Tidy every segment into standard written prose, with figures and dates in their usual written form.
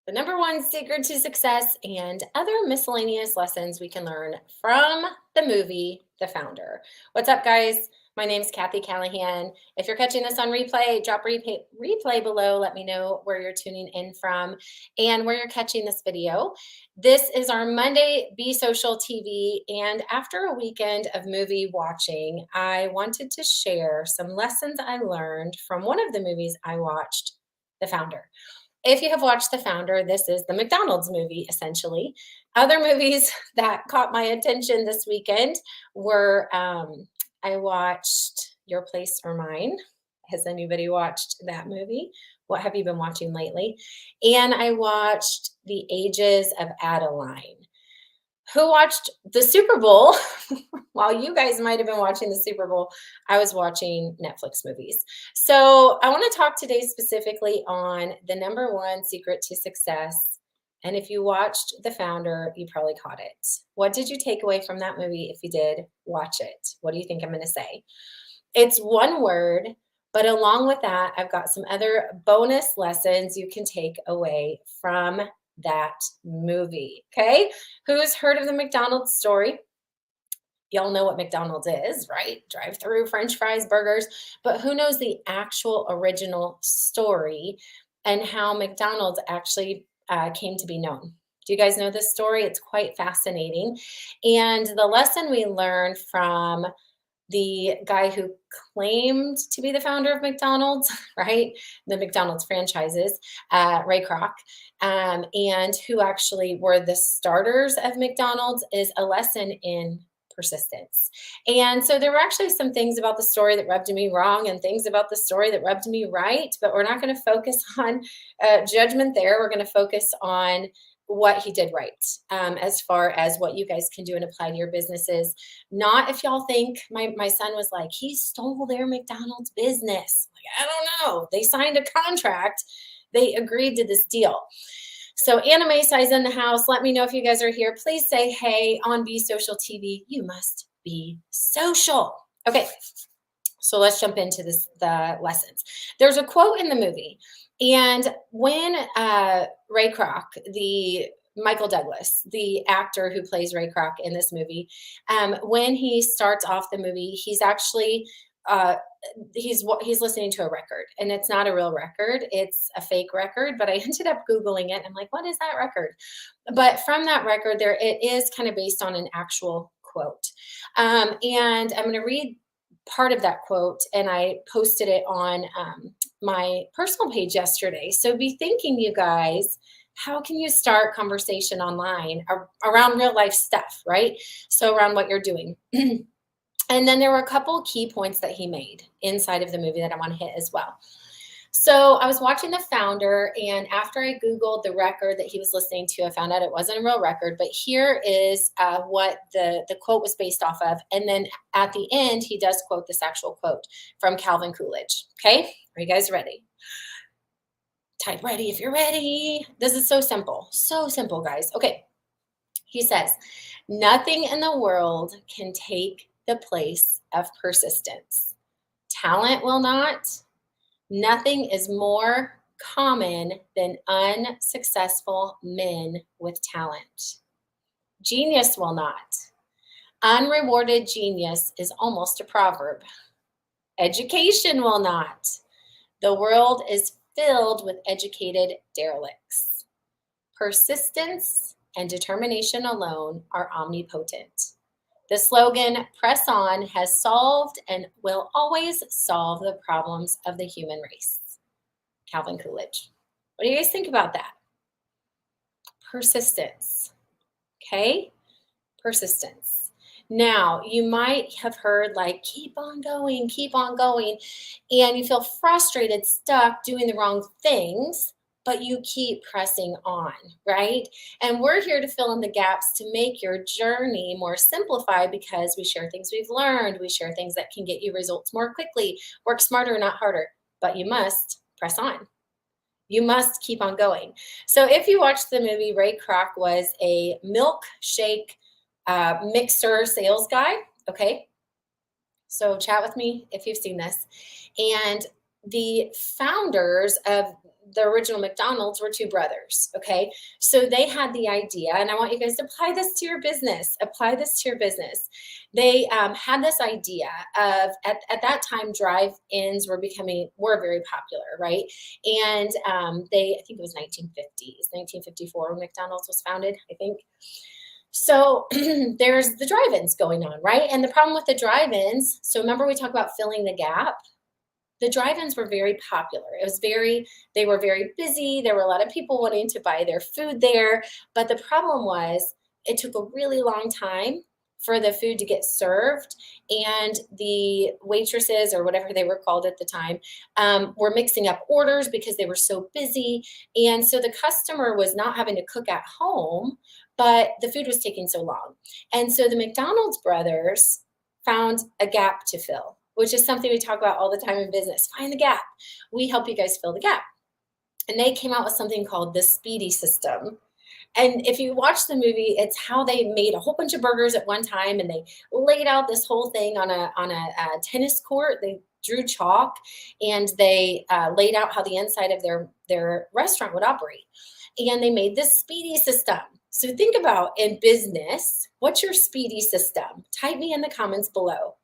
The number one secret to success, and other miscellaneous lessons we can learn from the movie The Founder. What's up, guys? My name is Kathy Callahan. If you're catching this on replay, drop replay below. Let me know where you're tuning in from and where you're catching this video. This is our Monday Be Social TV. And after a weekend of movie watching, I wanted to share some lessons I learned from one of the movies I watched, The Founder. If you have watched The Founder, this is the McDonald's movie, essentially. Other movies that caught my attention this weekend were I watched Your Place or Mine. Has anybody watched that movie? What have you been watching lately? And I watched The Ages of Adeline. Who watched the Super Bowl? While you guys might have been watching the Super Bowl, I was watching Netflix movies. So I want to talk today specifically on the number one secret to success. And if you watched The Founder, you probably caught it. What did you take away from that movie if you did watch it? What do you think I'm going to say? It's one word, but along with that, I've got some other bonus lessons you can take away from that movie. Okay. Who's heard of the McDonald's story? Y'all know what McDonald's is, right? Drive through, French fries, burgers. But who knows the actual original story and how McDonald's actually came to be known? Do you guys know this story? It's quite fascinating. And the lesson we learned from the guy who claimed to be the founder of McDonald's, right? The McDonald's franchises, Ray Kroc, and who actually were the starters of McDonald's, is a lesson in persistence. And so there were actually some things about the story that rubbed me wrong and things about the story that rubbed me right, but we're not going to focus on judgment there. We're going to focus on what he did right, as far as what you guys can do and apply to your businesses. Not if y'all think my son was like, he stole their McDonald's business. Like, I don't know. They signed a contract. They agreed to this deal. So Anime Size in the house. Let me know if you guys are here. Please say hey on Be Social TV. You must be social. Okay. So let's jump into the lessons. There's a quote in the movie, and when Ray Kroc, the Michael Douglas, the actor who plays Ray Kroc in this movie, when he starts off the movie, he's actually uh, he's listening to a record, and it's not a real record; it's a fake record. But I ended up googling it. And I'm like, what is that record? But from that record, there it is kind of based on an actual quote, and I'm going to read part of that quote, and I posted it on my personal page yesterday. So be thinking, you guys, how can you start conversation online around real life stuff, right? So around what you're doing. And then there were a couple key points that he made inside of the movie that I want to hit as well. So I was watching The Founder, and after I Googled the record that he was listening to, I found out it wasn't a real record, but here is what the quote was based off of. And then at the end, he does quote this actual quote from Calvin Coolidge. Okay, are you guys ready? Type ready if you're ready. This is so simple, guys. Okay, he says, nothing in the world can take the place of persistence. Talent will not. Nothing is more common than unsuccessful men with talent. Genius will not. Unrewarded genius is almost a proverb. Education will not. The world is filled with educated derelicts. Persistence and determination alone are omnipotent. The slogan, press on, has solved and will always solve the problems of the human race. Calvin Coolidge. What do you guys think about that? Persistence. Okay? Persistence. Now, you might have heard like, keep on going, and you feel frustrated, stuck, doing the wrong things, but you keep pressing on, right? And we're here to fill in the gaps to make your journey more simplified, because we share things we've learned. We share things that can get you results more quickly. Work smarter, not harder, but you must press on. You must keep on going. So if you watched the movie, Ray Kroc was a milkshake mixer sales guy. Okay. So chat with me if you've seen this. And the founders of the original McDonald's were two brothers. Okay. So they had the idea, and I want you guys to apply this to your business. Apply this to your business. They had this idea of at that time, drive-ins were very popular, right? And I think it was 1950s, 1954 when McDonald's was founded, I think. So there's the drive-ins going on, right? And the problem with the drive-ins, so remember we talked about filling the gap? The drive-ins were very popular. They were very busy. There were a lot of people wanting to buy their food there. But the problem was it took a really long time for the food to get served. And the waitresses, or whatever they were called at the time, were mixing up orders because they were so busy. And so the customer was not having to cook at home, but the food was taking so long. And so the McDonald's brothers found a gap to fill, which is something we talk about all the time in business. Find the gap. We help you guys fill the gap. And they came out with something called the Speedy System. And if you watch the movie, it's how they made a whole bunch of burgers at one time, and they laid out this whole thing on a tennis court. They drew chalk, and they laid out how the inside of their restaurant would operate. And they made this Speedy System. So think about, in business, what's your Speedy System? Type me in the comments below.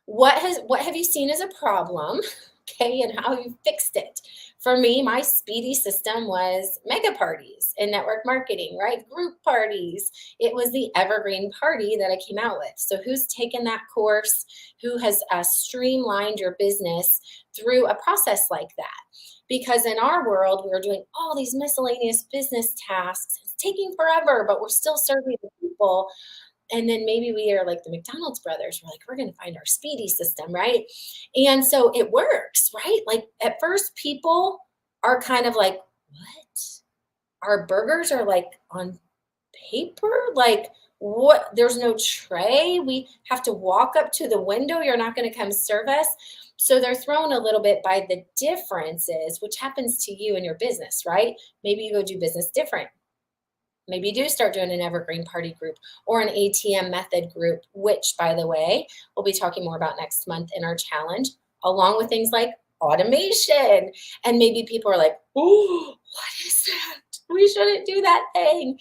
What have you seen as a problem, okay, and how you fixed it? For me, my Speedy System was mega parties and network marketing, right? Group parties. It was the evergreen party that I came out with. So who's taken that course? Who has streamlined your business through a process like that? Because in our world, we were doing all these miscellaneous business tasks. It's taking forever, but we're still serving the people. And then maybe we are like the McDonald's brothers. We're like, we're going to find our Speedy System, right? And so it works, right? Like at first, people are kind of like, what? Our burgers are like on paper? Like what? There's no tray. We have to walk up to the window. You're not going to come serve us. So they're thrown a little bit by the differences, which happens to you in your business, right? Maybe you go do business different. Maybe you do start doing an evergreen party group or an ATM method group, which, by the way, we'll be talking more about next month in our challenge, along with things like automation. And maybe people are like, oh, what is that? We shouldn't do that thing.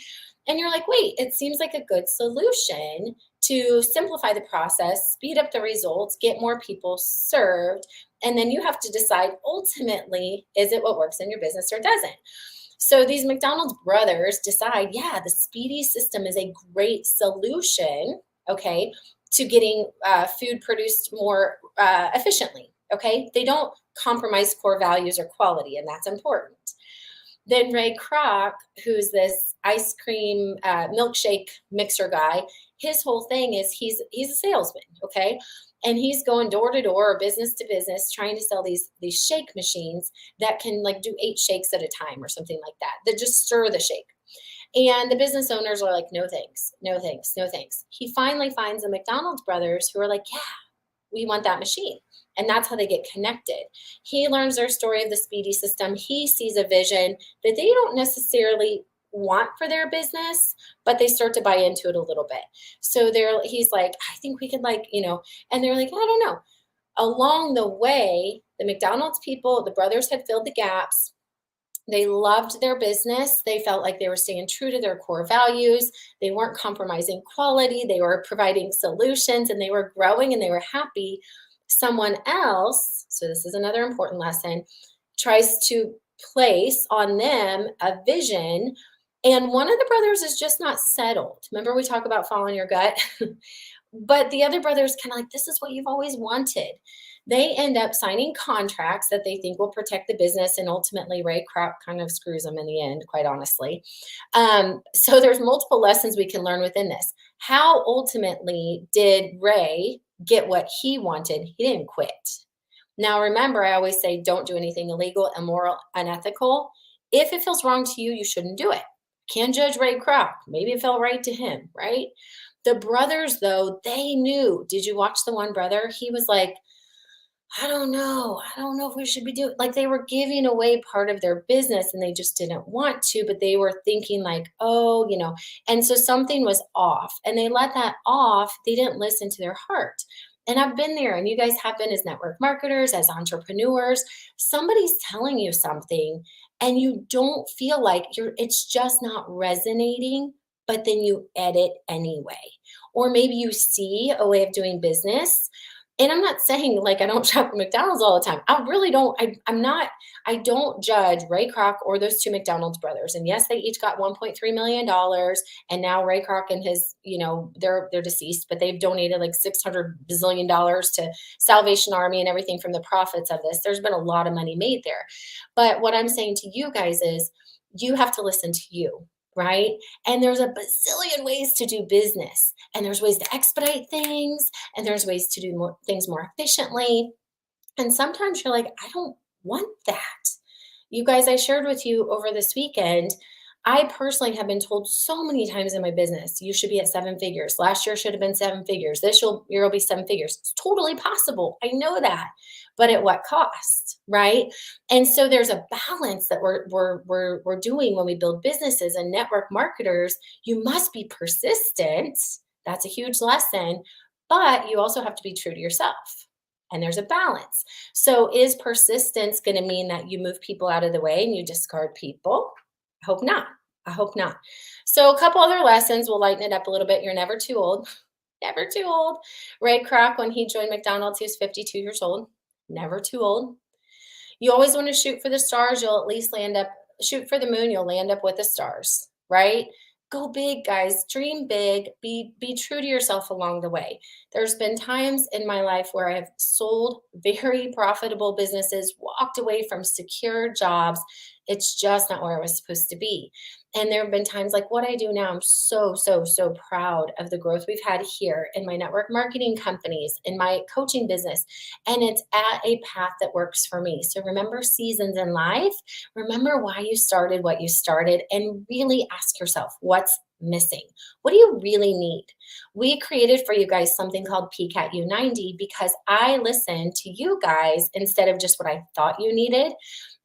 And you're like, wait, it seems like a good solution to simplify the process, speed up the results, get more people served. And then you have to decide ultimately, is it what works in your business or doesn't? So these McDonald's brothers decide, yeah, the Speedy System is a great solution, okay, to getting food produced more efficiently, okay? They don't compromise core values or quality, and that's important. Then Ray Kroc, who's this ice cream milkshake mixer guy, his whole thing is he's a salesman, okay? And he's going door to door or business to business trying to sell these shake machines that can like do 8 shakes at a time or something like that just stir the shake. And the business owners are like, no thanks, no thanks, no thanks. He finally finds the McDonald's brothers who are like, yeah, we want that machine. And that's how they get connected. He learns their story of the Speedy System. He sees a vision that they don't necessarily want for their business, but they start to buy into it a little bit. So he's like, I think we could and they're like, I don't know. Along the way, the McDonald's people, the brothers had filled the gaps. They loved their business. They felt like they were staying true to their core values. They weren't compromising quality. They were providing solutions, and they were growing, and they were happy. Someone else, so this is another important lesson, tries to place on them a vision, and one of the brothers is just not settled. Remember we talk about following your gut? But the other brother is kind of like, this is what you've always wanted. They end up signing contracts that they think will protect the business, and ultimately Ray Kroc kind of screws them in the end, quite honestly. So there's multiple lessons we can learn within this. How ultimately did Ray get what he wanted? He didn't quit. Now, remember, I always say don't do anything illegal, immoral, unethical. If it feels wrong to you, you shouldn't do it. Can't judge Ray Kroc. Maybe it felt right to him, right? The brothers, though, they knew. Did you watch the one brother? He was like, I don't know if we should be doing, like they were giving away part of their business and they just didn't want to, but they were thinking like, oh, and so something was off and they let that off. They didn't listen to their heart. And I've been there, and you guys have been as network marketers, as entrepreneurs. Somebody's telling you something, and you don't feel like it's just not resonating, but then you edit anyway. Or maybe you see a way of doing business. And I'm not saying like I don't shop at McDonald's all the time. I really don't. I'm not, I don't judge Ray Kroc or those two McDonald's brothers. And yes, they each got $1.3 million. And now Ray Kroc and his, they're deceased, but they've donated like $600 billion to Salvation Army and everything from the profits of this. There's been a lot of money made there. But what I'm saying to you guys is you have to listen to you, right? And there's a bazillion ways to do business, and there's ways to expedite things, and there's ways to do things more efficiently. And sometimes you're like, I don't want that. You guys, I shared with you over this weekend, I personally have been told so many times in my business, you should be at seven figures. Last year should have been seven figures. This year will be seven figures. It's totally possible. I know that, but at what cost, right? And so there's a balance that we're doing when we build businesses and network marketers. You must be persistent. That's a huge lesson, but you also have to be true to yourself. And there's a balance. So is persistence going to mean that you move people out of the way and you discard people? I hope not. I hope not. So a couple other lessons will lighten it up a little bit. You're never too old. Never too old. Ray Kroc, when he joined McDonald's, he was 52 years old. Never too old. You always want to shoot for the stars. You'll at least shoot for the moon. You'll land up with the stars, right? Go big, guys. Dream big. Be true to yourself along the way. There's been times in my life where I have sold very profitable businesses, walked away from secure jobs. It's just not where I was supposed to be. And there have been times like what I do now, I'm so, so, so proud of the growth we've had here in my network marketing companies, in my coaching business. And it's at a path that works for me. So remember seasons in life. Remember why you started what you started, and really ask yourself, what's missing? What do you really need? We created for you guys something called PCAT U90 because I listened to you guys instead of just what I thought you needed.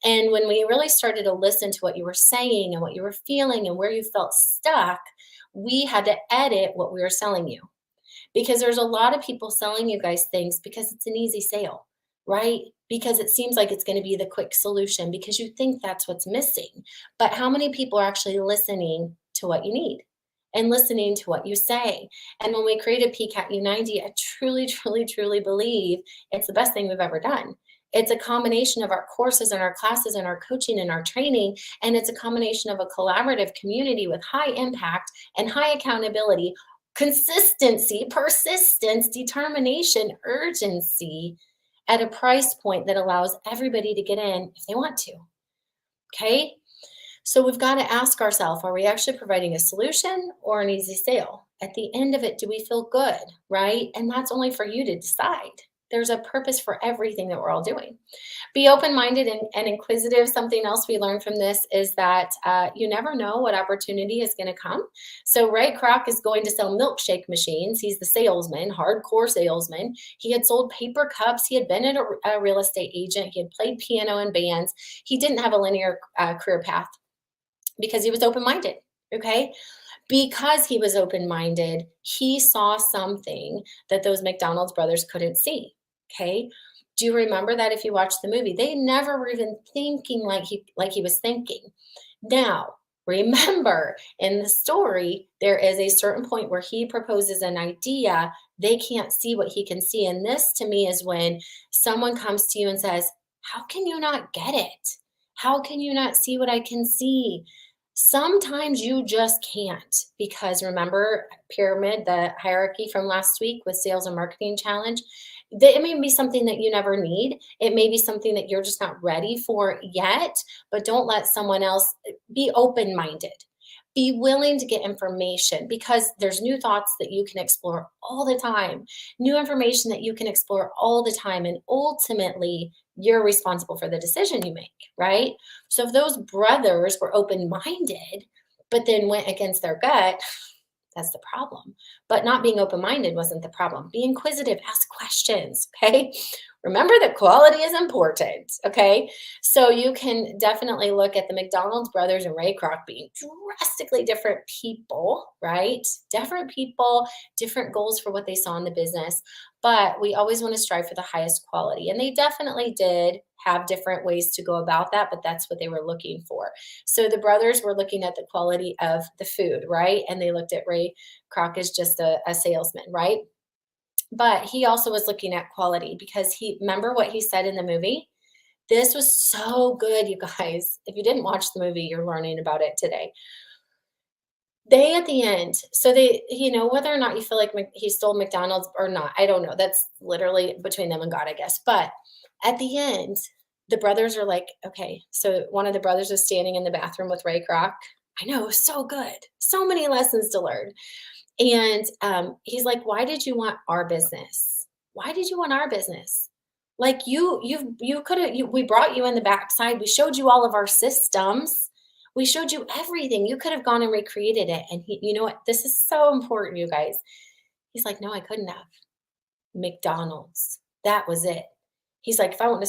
And when we really started to listen to what you were saying and what you were feeling and where you felt stuck, we had to edit what we were selling you. Because there's a lot of people selling you guys things because it's an easy sale, right? Because it seems like it's going to be the quick solution because you think that's what's missing. But how many people are actually listening to what you need and listening to what you say? And when we created PCAT U90, I truly, truly, truly believe it's the best thing we've ever done. It's a combination of our courses and our classes and our coaching and our training. And it's a combination of a collaborative community with high impact and high accountability, consistency, persistence, determination, urgency at a price point that allows everybody to get in if they want to. Okay. So we've got to ask ourselves, are we actually providing a solution or an easy sale? At the end of it, do we feel good? Right. And that's only for you to decide. There's a purpose for everything that we're all doing. Be open-minded and inquisitive. Something else we learned from this is that you never know what opportunity is going to come. So Ray Kroc is going to sell milkshake machines. He's the salesman, hardcore salesman. He had sold paper cups. He had been a real estate agent. He had played piano in bands. He didn't have a linear career path because he was open-minded, okay? Because he was open-minded, he saw something that those McDonald's brothers couldn't see. Okay. Do you remember that if you watch the movie? They never were even thinking like he was thinking. Now, remember in the story, there is a certain point where he proposes an idea. They can't see what he can see. And this to me is when someone comes to you and says, how can you not get it? How can you not see what I can see? Sometimes you just can't, because remember pyramid, the hierarchy from last week with sales and marketing challenge, it may be something that you never need. It may be something that you're just not ready for yet, but don't let someone else. Be open-minded. Be willing to get information, because there's new thoughts that you can explore all the time, new information that you can explore all the time. And ultimately, you're responsible for the decision you make, right? So if those brothers were open-minded, but then went against their gut, that's the problem. But not being open-minded wasn't the problem. Be inquisitive, ask questions, okay? Remember that quality is important, okay? So you can definitely look at the McDonald's brothers and Ray Kroc being drastically different people, right? Different people, different goals for what they saw in the business, but we always want to strive for the highest quality. And they definitely did have different ways to go about that, but that's what they were looking for. So the brothers were looking at the quality of the food, right? And they looked at Ray Kroc as just a salesman, right? But he also was looking at quality because he remember what he said in the movie? This was so good, you guys. If you didn't watch the movie, you're learning about it today. They at the end, so they, whether or not you feel like he stole McDonald's or not, I don't know. That's literally between them and God, I guess. But at the end, the brothers are like, okay, so one of the brothers is standing in the bathroom with Ray Kroc. I know, it was so good. So many lessons to learn. And he's like, "Why did you want our business? Why did you want our business? Like you could have. We brought you in the backside. We showed you all of our systems. We showed you everything. You could have gone and recreated it." And you know what? This is so important, you guys. He's like, "No, I couldn't have. McDonald's. That was it." He's like, if I would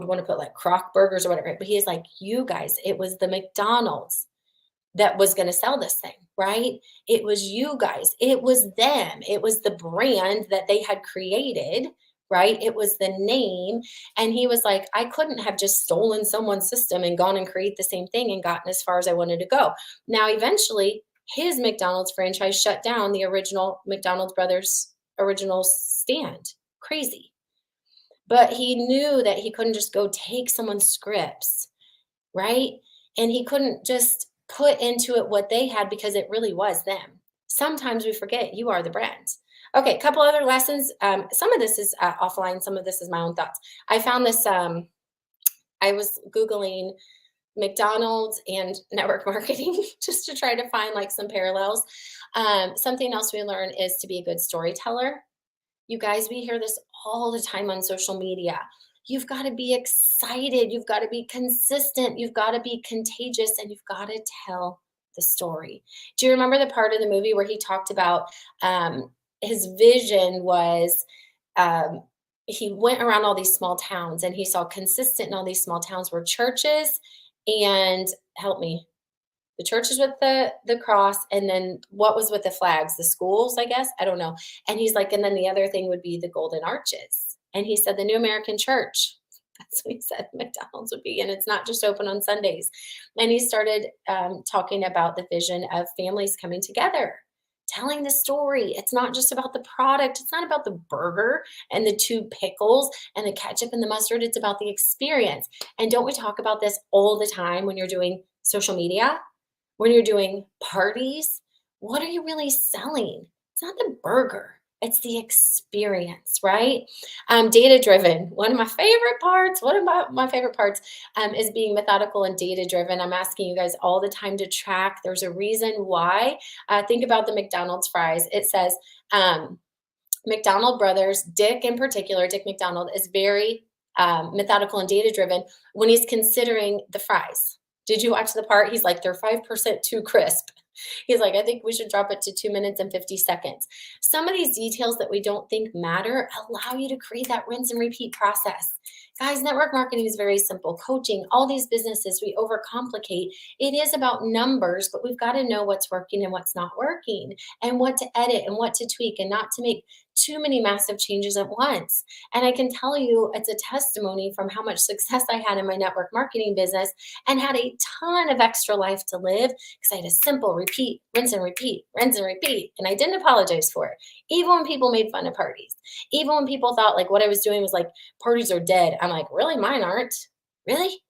want to put like Croc burgers or whatever, but he's like, "You guys, it was the McDonald's that was going to sell this thing, right? It was you guys. It was them. It was the brand that they had created, right? It was the name." And he was like, "I couldn't have just stolen someone's system and gone and create the same thing and gotten as far as I wanted to go." Now, eventually, his McDonald's franchise shut down the original McDonald's Brothers original stand. Crazy. But he knew that he couldn't just go take someone's scripts, right? And he couldn't just put into it what they had because it really was them. Sometimes we forget you are the brand. Okay, a couple other lessons. Some of this is offline, some of this is my own thoughts. I found this, I was Googling McDonald's and network marketing just to try to find like some parallels. Something else we learn is to be a good storyteller. You guys, we hear this all the time on social media. You've got to be excited. You've got to be consistent. You've got to be contagious and you've got to tell the story. Do you remember the part of the movie where he talked about his vision was um, he went around all these small towns and he saw consistent in all these small towns were churches and help me, the churches with the cross, and then what was with the flags? The schools, I guess. I don't know. And he's like, and then the other thing would be the golden arches. And he said the New American Church. That's what he said McDonald's would be. And it's not just open on Sundays. And he started talking about the vision of families coming together, telling the story. It's not just about the product. It's not about the burger and the two pickles and the ketchup and the mustard. It's about the experience. And don't we talk about this all the time when you're doing social media? When you're doing parties, what are you really selling? It's not the burger, it's the experience, right? Data driven. One of my favorite parts, one of my favorite parts is being methodical and data driven. I'm asking you guys all the time to track. There's a reason why. Think about the McDonald's fries. It says, McDonald Brothers, Dick in particular, Dick McDonald, is very methodical and data driven when he's considering the fries. Did you watch the part? He's like, they're 5% too crisp. He's like, I think we should drop it to 2 minutes and 50 seconds. Some of these details that we don't think matter allow you to create that rinse and repeat process. Guys, network marketing is very simple. Coaching, all these businesses, we overcomplicate. It is about numbers, but we've got to know what's working and what's not working and what to edit and what to tweak and not to make too many massive changes at once. And I can tell you it's a testimony from how much success I had in my network marketing business and had a ton of extra life to live because I had a simple repeat, rinse and repeat, rinse and repeat. And I didn't apologize for it. Even when people made fun of parties, even when people thought like what I was doing was like parties are dead. I'm like, really? Mine aren't. Really?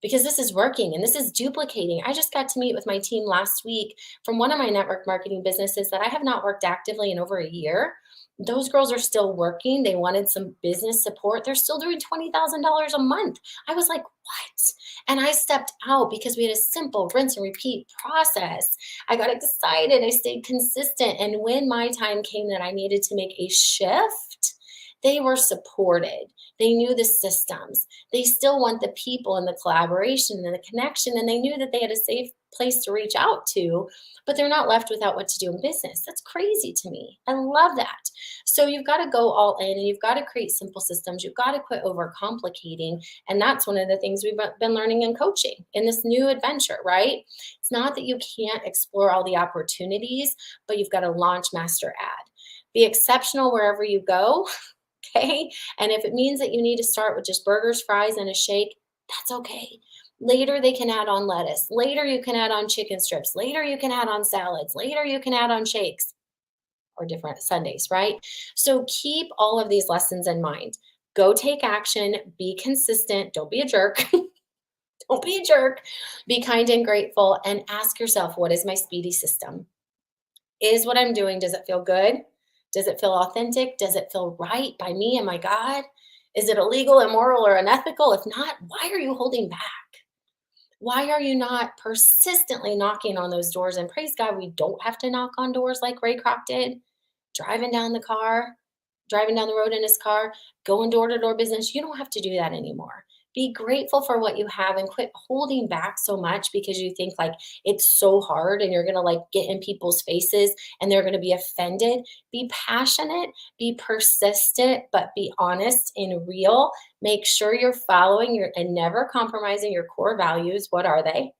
Because this is working and this is duplicating. I just got to meet with my team last week from one of my network marketing businesses that I have not worked actively in over a year. Those girls are still working. They wanted some business support. They're still doing $20,000 a month. I was like, what? And I stepped out because we had a simple rinse and repeat process. I got excited. I stayed consistent. And when my time came that I needed to make a shift, They were supported. They knew the systems. They still want the people and the collaboration and the connection. And they knew that they had a safe place to reach out to, but they're not left without what to do in business. That's crazy to me. I love that. So you've got to go all in and you've got to create simple systems. You've got to quit overcomplicating. And that's one of the things we've been learning in coaching in this new adventure, right? It's not that you can't explore all the opportunities, but you've got to launch, master, add. Be exceptional wherever you go. Okay. And if it means that you need to start with just burgers, fries, and a shake, that's okay. Later, they can add on lettuce. Later, you can add on chicken strips. Later, you can add on salads. Later, you can add on shakes or different Sundays, right? So keep all of these lessons in mind. Go take action, be consistent, don't be a jerk. Don't be a jerk. Be kind and grateful and ask yourself, what is my speedy system? Is what I'm doing, does it feel good? Does it feel authentic? Does it feel right by me and my God? Is it illegal, immoral, or unethical? If not, why are you holding back? Why are you not persistently knocking on those doors? And praise God, we don't have to knock on doors like Ray Kroc did, driving down the car, driving down the road in his car, going door to door business. You don't have to do that anymore. Be grateful for what you have and quit holding back so much because you think like it's so hard and you're going to like get in people's faces and they're going to be offended. Be passionate, be persistent, but be honest and real. Make sure you're following your and never compromising your core values. What are they?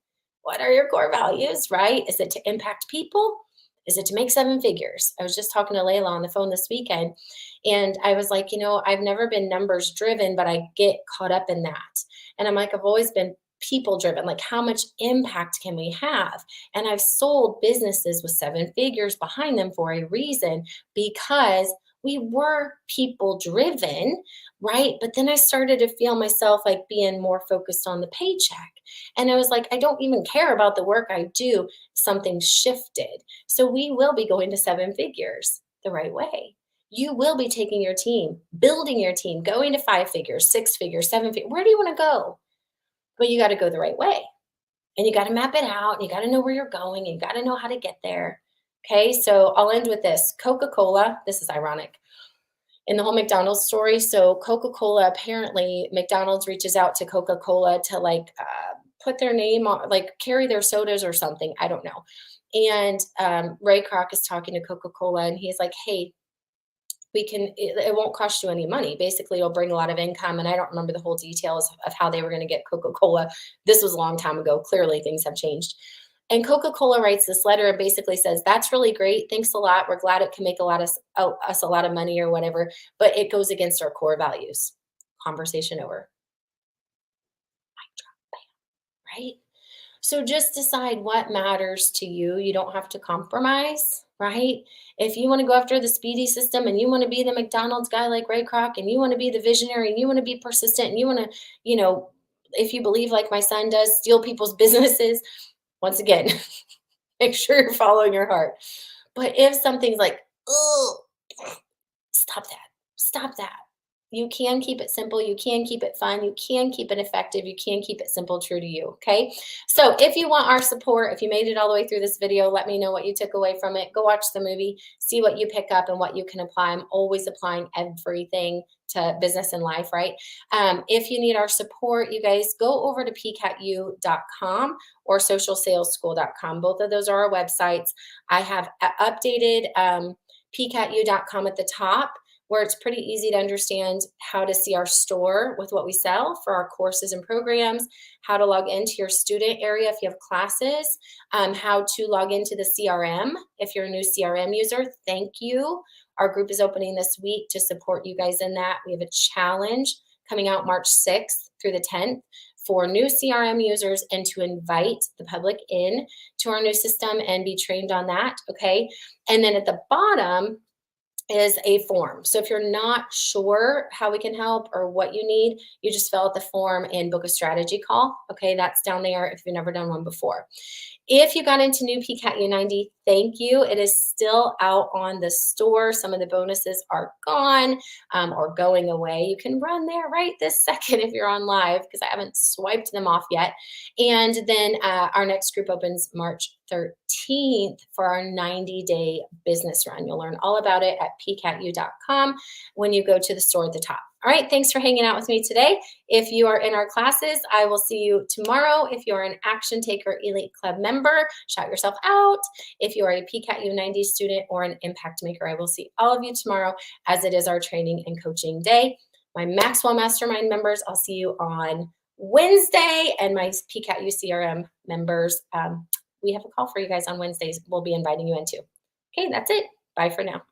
What are your core values, right? Is it to impact people? Is it to make seven figures? I was just talking to Layla on the phone this weekend, and I was like, I've never been numbers driven, but I get caught up in that. And I'm like, I've always been people driven. Like, how much impact can we have? And I've sold businesses with seven figures behind them for a reason because we were people driven, right? But then I started to feel myself like being more focused on the paycheck. And I was like, I don't even care about the work I do. Something shifted. So we will be going to seven figures the right way. You will be taking your team, building your team, going to five figures, six figures, seven figures. Where do you want to go? But you got to go the right way. And you got to map it out. And you got to know where you're going. And you got to know how to get there. Okay. So I'll end with this. Coca-Cola. This is ironic in the whole McDonald's story. So Coca-Cola, apparently McDonald's reaches out to Coca-Cola to like put their name on, like carry their sodas or something. I don't know. And Ray Kroc is talking to Coca-Cola and he's like, hey, it won't cost you any money. Basically, it'll bring a lot of income. And I don't remember the whole details of how they were going to get Coca-Cola. This was a long time ago. Clearly things have changed. And Coca-Cola writes this letter and basically says, that's really great. Thanks a lot. We're glad it can make us a lot of money or whatever, but it goes against our core values. Conversation over. Right? So just decide what matters to you. You don't have to compromise, right? If you want to go after the speedy system and you want to be the McDonald's guy like Ray Kroc and you want to be the visionary and you want to be persistent and you want to, if you believe like my son does, steal people's businesses, once again, make sure you're following your heart. But if something's like, oh, stop that. Stop that. You can keep it simple. You can keep it fun. You can keep it effective. You can keep it simple, true to you. Okay. So if you want our support, if you made it all the way through this video, let me know what you took away from it. Go watch the movie, see what you pick up and what you can apply. I'm always applying everything to business and life, right? If you need our support, you guys go over to pcatu.com or socialsalesschool.com. Both of those are our websites. I have updated pcatu.com at the top, where it's pretty easy to understand how to see our store with what we sell for our courses and programs, how to log into your student area if you have classes, how to log into the CRM if you're a new CRM user. Thank you. Our group is opening this week to support you guys in that. We have a challenge coming out March 6th through the 10th for new CRM users and to invite the public in to our new system and be trained on that. Okay. And then at the bottom is a form. So if you're not sure how we can help or what you need, you just fill out the form and book a strategy call. Okay, that's down there if you've never done one before. If you got into new PCAT U90, thank you. It is still out on the store. Some of the bonuses are gone or going away. You can run there right this second if you're on live because I haven't swiped them off yet. And then our next group opens March 13th for our 90-day business run. You'll learn all about it at pcatu.com when you go to the store at the top. All right, thanks for hanging out with me today. If you are in our classes, I will see you tomorrow. If you're an Action Taker Elite Club member, shout yourself out. If you are a PCAT 90 student or an impact maker, I will see all of you tomorrow as it is our training and coaching day. My Maxwell Mastermind members, I'll see you on Wednesday, and my PCAT UCRM members, we have a call for you guys on Wednesdays. We'll be inviting you into. Okay, that's it. Bye for now.